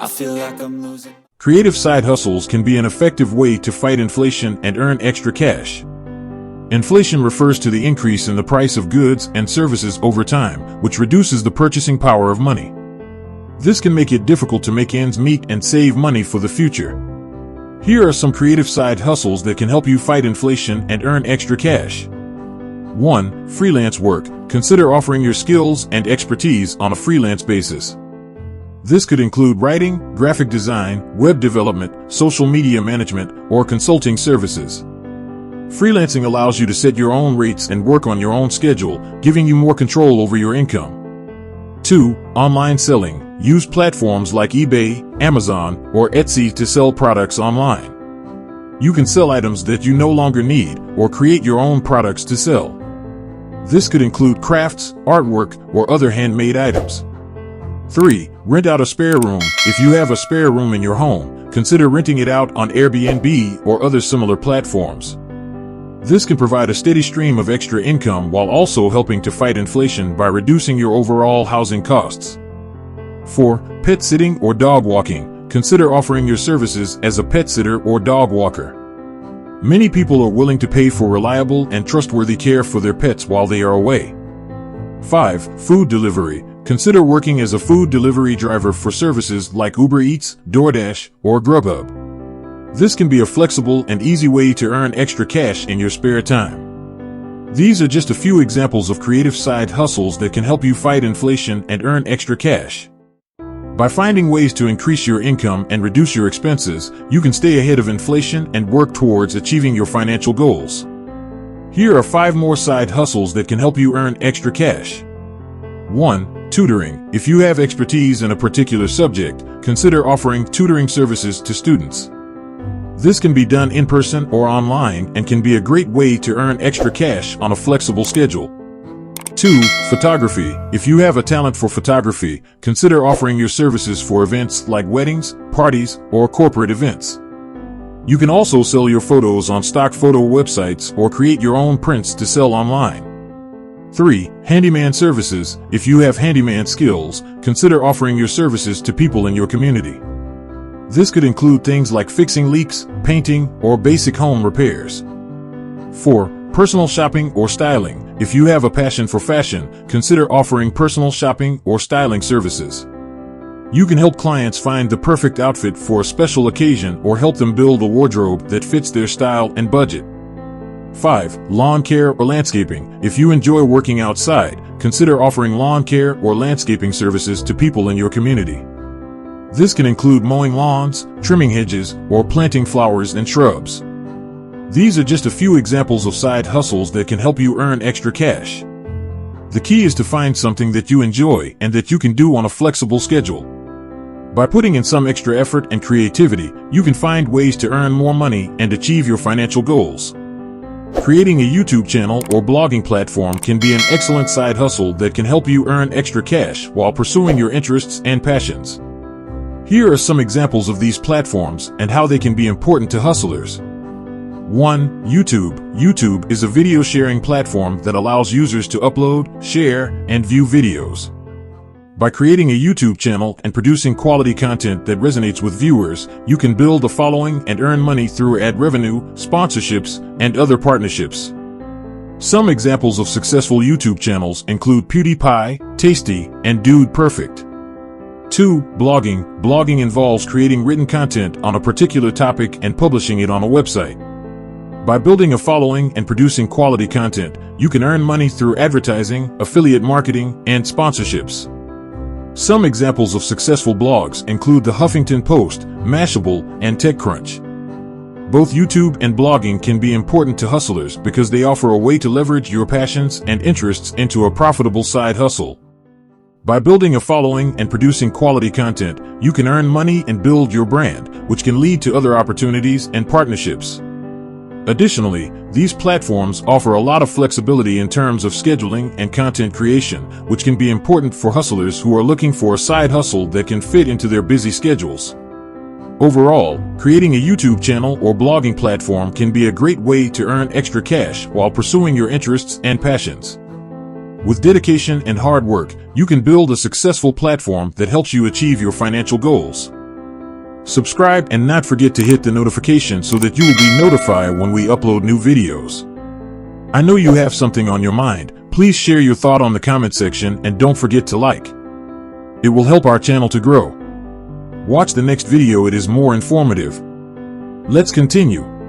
I feel like I'm losing. Creative side hustles can be an effective way to fight inflation and earn extra cash. Inflation refers to the increase in the price of goods and services over time, which reduces the purchasing power of money. This can make it difficult to make ends meet and save money for the future. Here are some creative side hustles that can help you fight inflation and earn extra cash. 1. Freelance work. Consider offering your skills and expertise on a freelance basis. This could include writing, graphic design, web development, social media management, or consulting services. Freelancing allows you to set your own rates and work on your own schedule, giving you more control over your income. 2. Online selling. Use platforms like eBay, Amazon, or Etsy to sell products online. You can sell items that you no longer need, or create your own products to sell. This could include crafts, artwork, or other handmade items. 3. Rent out a spare room. If you have a spare room in your home, consider renting it out on Airbnb or other similar platforms. This can provide a steady stream of extra income while also helping to fight inflation by reducing your overall housing costs. 4. Pet sitting or dog walking. Consider offering your services as a pet sitter or dog walker. Many people are willing to pay for reliable and trustworthy care for their pets while they are away. 5. Food delivery. Consider working as a food delivery driver for services like Uber Eats, DoorDash, or Grubhub. This can be a flexible and easy way to earn extra cash in your spare time. These are just a few examples of creative side hustles that can help you fight inflation and earn extra cash. By finding ways to increase your income and reduce your expenses, you can stay ahead of inflation and work towards achieving your financial goals. Here are 5 more side hustles that can help you earn extra cash. 1. Tutoring. If you have expertise in a particular subject, consider offering tutoring services to students. This can be done in person or online and can be a great way to earn extra cash on a flexible schedule. 2. Photography. If you have a talent for photography, consider offering your services for events like weddings, parties, or corporate events. You can also sell your photos on stock photo websites or create your own prints to sell online. 3. Handyman services. If you have handyman skills, consider offering your services to people in your community. This could include things like fixing leaks, painting, or basic home repairs. 4. Personal shopping or styling. If you have a passion for fashion, consider offering personal shopping or styling services. You can help clients find the perfect outfit for a special occasion or help them build a wardrobe that fits their style and budget. 5. Lawn care or landscaping. If you enjoy working outside, consider offering lawn care or landscaping services to people in your community. This can include mowing lawns, trimming hedges, or planting flowers and shrubs. These are just a few examples of side hustles that can help you earn extra cash. The key is to find something that you enjoy and that you can do on a flexible schedule. By putting in some extra effort and creativity, you can find ways to earn more money and achieve your financial goals. Creating a YouTube channel or blogging platform can be an excellent side hustle that can help you earn extra cash while pursuing your interests and passions. Here are some examples of these platforms and how they can be important to hustlers. 1. YouTube. YouTube is a video sharing platform that allows users to upload, share, and view videos. By creating a YouTube channel and producing quality content that resonates with viewers, you can build a following and earn money through ad revenue, sponsorships, and other partnerships. Some examples of successful YouTube channels include PewDiePie, Tasty, and Dude Perfect. 2. Blogging. Blogging involves creating written content on a particular topic and publishing it on a website. By building a following and producing quality content, you can earn money through advertising, affiliate marketing, and sponsorships. Some examples of successful blogs include The Huffington Post, Mashable, and TechCrunch. Both YouTube and blogging can be important to hustlers because they offer a way to leverage your passions and interests into a profitable side hustle. By building a following and producing quality content, you can earn money and build your brand, which can lead to other opportunities and partnerships. Additionally, these platforms offer a lot of flexibility in terms of scheduling and content creation, which can be important for hustlers who are looking for a side hustle that can fit into their busy schedules. Overall, creating a YouTube channel or blogging platform can be a great way to earn extra cash while pursuing your interests and passions. With dedication and hard work, you can build a successful platform that helps you achieve your financial goals. Subscribe and not forget to hit the notification so that you will be notified when we upload new videos. I know you have something on your mind. Please share your thought on the comment section and don't forget to like. It will help our channel to grow. Watch the next video, it is more informative. Let's continue.